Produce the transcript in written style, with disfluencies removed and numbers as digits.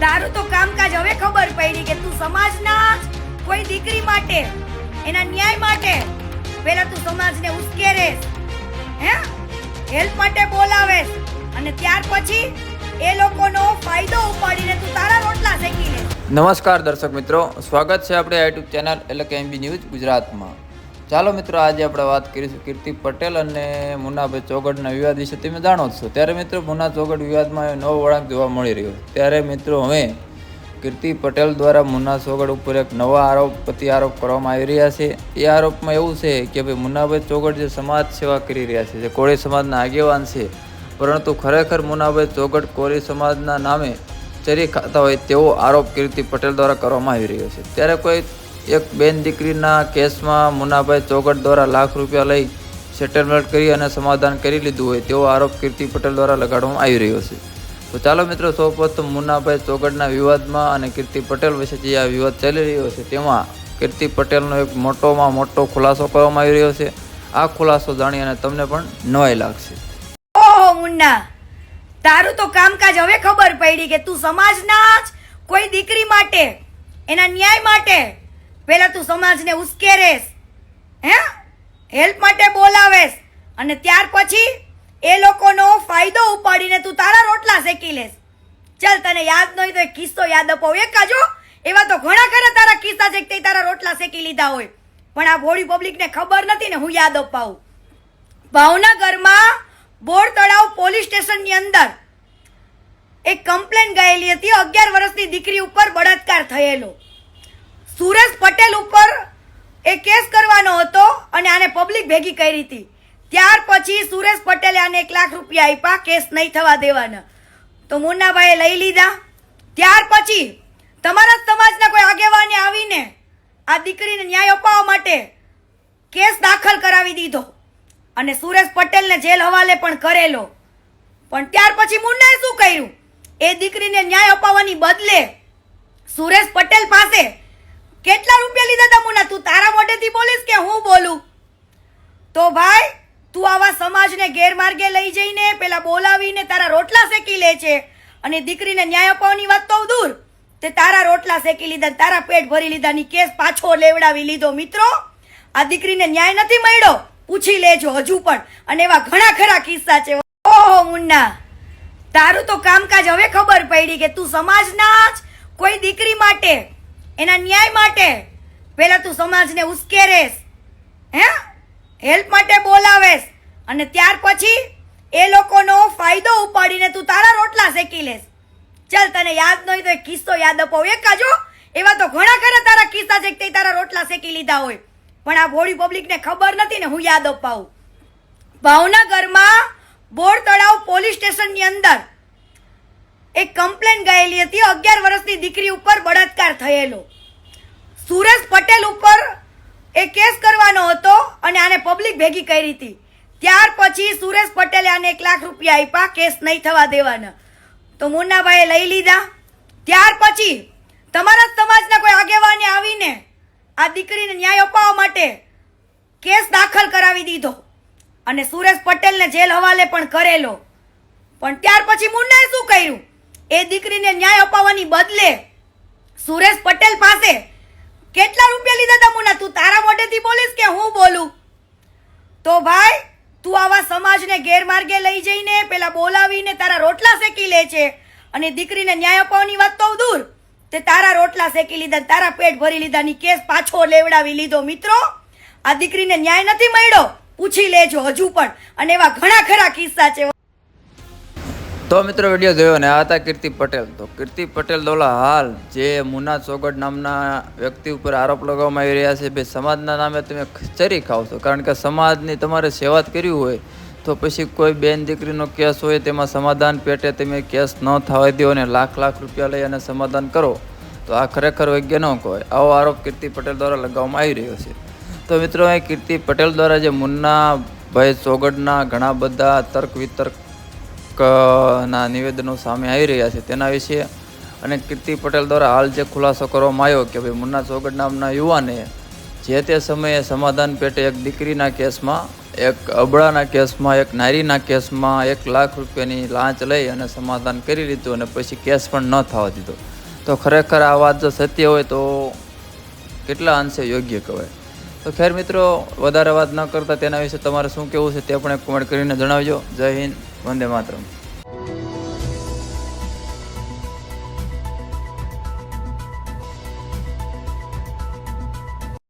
તારું તો કામકાજ હવે ખબર પડી કે તું સમાજના કોઈ દીકરી માટે એના ન્યાય માટે પહેલા તું સમાજને ઉશ્કેરેસ, હેલ્પ માટે બોલાવેસ અને ત્યાર પછી એ લોકોનો ફાયદો ઉપાડીને તું તારા રોટલા શેકી લે. નમસ્કાર દર્શક મિત્રો, સ્વાગત છે આપણે યુટ્યુબ ચેનલ એટલે કે MB ન્યૂઝ ગુજરાતમાં. ચાલો મિત્રો, આજે આપણે વાત કરીશું કીર્તિ પટેલ અને મુન્નાભાઈ ચોગડના વિવાદ વિશે. તમે જાણો છો ત્યારે મિત્રો મુન્ના ચોગડ વિવાદમાં નવો વળાંક જોવા મળી રહ્યો. ત્યારે મિત્રો હવે કીર્તિ પટેલ દ્વારા મુન્ના ચોગડ ઉપર એક નવા આરોપ કરવામાં આવી રહ્યા છે. એ આરોપમાં એવું છે કે ભાઈ મુન્નાભાઈ ચોગડ જે સમાજ સેવા કરી રહ્યા છે, જે કોળી સમાજના આગેવાન છે, પરંતુ ખરેખર મુન્નાભાઈ ચોગડ કોળી સમાજના નામે ચરી ખાતા હોય તેવો આરોપ કીર્તિ પટેલ દ્વારા કરવામાં આવી રહ્યો છે. ત્યારે કોઈ એક બેન દીકરીના કેસમાં મુન્નાભાઈ ચોગડ દ્વારા લાખ રૂપિયા લઈ સેટલમેન્ટ કરી અને સમાધાન કરી લીધું હોય તેવો આરોપ કીર્તિ પટેલ દ્વારા લગાડવામાં આવી રહ્યો છે. તો ચાલો મિત્રો, સૌપ્રથમ મુન્નાભાઈ ચોગડના વિવાદમાં અને કીર્તિ પટેલ વચ્ચે જે આ વિવાદ ચાલી રહ્યો છે તેમાં કીર્તિ પટેલનો એક મોટોમાં મોટો ખુલાસો કરવામાં આવી રહ્યો છે. આ ખુલાસો જાણી અને તમને પણ નવાઈ લાગશે. ઓહો મુન્ના, તારું તો કામકાજ હવે ખબર પડી કે તું સમાજના જ કોઈ દીકરી માટે એના ન્યાય માટે પહેલા તું સમાજને ઉશ્કેરેસ, હેલ્પ માટે બોલાવેસ અને ત્યાર પછી એ લોકોનો ફાયદો ઉપાડીને તું તારા રોટલા શેકી લેસ. ચાલ, તને યાદ ન હોય તો એક કિસ્સો યાદ અપાવ. એકાજો એવા તો ઘણા ખરા તારા કિસ્સા છે કે તારા રોટલા શેકી લીધા હોય, પણ આ ભોળી પબ્લિકને ખબર નથી ને, હું યાદ અપાવું. ભાવનગરમાં બોર તળાવ પોલીસ સ્ટેશનની અંદર એક કમ્પ્લેન ગયેલી હતી. 11 વર્ષની દીકરી ઉપર બળાત્કાર થયેલો. સુરેશ પટેલ ઉપર એ કેસ કરવાનો હતો અને આને પબ્લિક ભેગી કરી હતી. ત્યાર પછી સુરેશ પટેલે આને 1 લાખ રૂપિયા આપ્યા, કેસ નહીં થવા દેવાના. તો મુન્નાભાઈએ લઈ લીધા. ત્યાર પછી તમારા સમાજના કોઈ આગેવાને આવીને આ દીકરીને ન્યાય અપાવવા માટે કેસ દાખલ કરાવી દીધો અને સુરેશ પટેલને જેલ હવાલે પણ કરેલો. પણ ત્યાર પછી મુન્નાએ શું કર્યું? એ દીકરીને ન્યાય અપાવવાની બદલે સુરેશ પટેલ પાસે કેટલા રૂપિયા લીધા હતા? મુન્ના, તું તારા મોઢેથી બોલીશ કે હું બોલું? તો ભાઈ, તું આવા સમાજને ગેરમાર્ગે લઈ જઈને પેલા બોલાવીને તારા રોટલા શેકી લે છે અને દીકરીને ન્યાય અપાવવાની વાત તો દૂર, તે તારા રોટલા શેકી લીધા, તારા પેટ ભરી લીધા ની કેસ પાછો લેવડાવી લીધો. મિત્રો, આ દીકરીને ન્યાય નથી મળ્યો, પૂછી લેજો હજુ પણ, અને એવા ઘણા ખરા કિસ્સા છે. ઓહો મુન્ના, તારું તો કામકાજ હવે ખબર પડી કે તું સમાજના જ કોઈ દીકરી માટે એના ન્યાય માટે પહેલા તું સમાજને ઉશ્કેરેસ, હેલ્પ માટે બોલાવેસ અને ત્યાર પછી એ લોકોનો ફાયદો ઉપાડીને તું તારા રોટલા શેકી લેસ. ચાલ, તને યાદ ન હોય તો એક કિસ્સો યાદ અપાવ. એકાજો એવા તો ઘણા ખરા તારા કિસ્સા છે કે તારા રોટલા શેકી લીધા હોય, પણ આ ભોળી પબ્લિકને ખબર નથી ને, હું યાદ અપાવું. ભાવનગરમાં બોર તળાવ પોલીસ સ્ટેશનની અંદર એક કમ્પ્લેન ગયેલી હતી. 11 વર્ષની દીકરી ઉપર બળાત્કાર થયેલો. સુરેશ પટેલ ઉપર એ કેસ કરવાનો હતો અને આને પબ્લિક ભેગી કરી હતી. ત્યાર પછી સુરેશ પટેલે આને 1 લાખ રૂપિયા આપ્યા, કેસ નહીં થવા દેવાના. તો મુન્નાભાઈએ લઈ લીધા. ત્યાર પછી તમારા સમાજના કોઈ આગેવાને આવીને આ દીકરીને ન્યાય અપાવવા માટે કેસ દાખલ કરાવી દીધો અને સુરેશ પટેલને જેલ હવાલે પણ કરેલો. પણ ત્યાર પછી મુન્નાએ શું કર્યું? એ દીકરીને ન્યાય અપાવવાની બદલે સુરેશ પટેલ પાસે કેટલા રૂપિયા લીધા હતા? મુન્ના, તું તારા મોઢેથી બોલીશ કે હું બોલું? તો ભાઈ, તું આવા સમાજને ગેરમાર્ગે લઈ જઈને પેલા બોલાવીને તારા રોટલા શેકી લે છે અને દીકરીને ન્યાય અપાવવાની વાત તો દૂર, તે તારા રોટલા શેકી લીધા, તારા પેટ ભરી લીધા ની કેસ પાછો લેવડાવી લીધો. મિત્રો, આ દીકરીને ન્યાય નથી મળ્યો, પૂછી લેજો હજુ પણ, અને એવા ઘણા ખરા કિસ્સા છે. તો મિત્રો, વિડીયો જોયો ને, આ હતા કીર્તિ પટેલ. તો કીર્તિ પટેલ દ્વારા હાલ જે મુન્ના ચોગડ નામના વ્યક્તિ ઉપર આરોપ લગાવવામાં આવી રહ્યા છે, બે સમાજના નામે તમે ચરી ખાવ છો. કારણ કે સમાજની તમારે સેવા જ કર્યું હોય તો પછી કોઈ બેન દીકરીનો કેસ હોય તેમાં સમાધાન પેટે તમે કેસ ન થવા દો અને લાખ રૂપિયા લઈ અને સમાધાન કરો, તો આ ખરેખર યોગ્ય ન કહેવાય. આવો આરોપ કીર્તિ પટેલ દ્વારા લગાવવામાં આવી રહ્યો છે. તો મિત્રો, અહીં કીર્તિ પટેલ દ્વારા જે મુન્નાભાઈ ચોગડના ઘણા બધા તર્ક વિતર્ક ના નિવેદનો સામે આવી રહ્યા છે તેના વિશે અને કીર્તિ પટેલ દ્વારા હાલ જે ખુલાસો કરવામાં આવ્યો કે ભાઈ મુન્ના ચોગડ નામના યુવાને જે તે સમયે સમાધાન પેટે એક દીકરીના કેસમાં એક અબળાના કેસમાં, એક નારીના કેસમાં 1 લાખ રૂપિયાની લાંચ લઈ અને સમાધાન કરી લીધું અને પછી કેસ પણ ન થવા દીધો. તો ખરેખર આ વાત જો સત્ય હોય તો કેટલા અંશે યોગ્ય કહેવાય. તો ખેર મિત્રો, વધારે વાત ન કરતા તેના વિશે તમારે શું કહેવું છે તે પણ એક કોમેન્ટ કરીને જણાવજો. જય હિન્દ, વંદે માતરમ.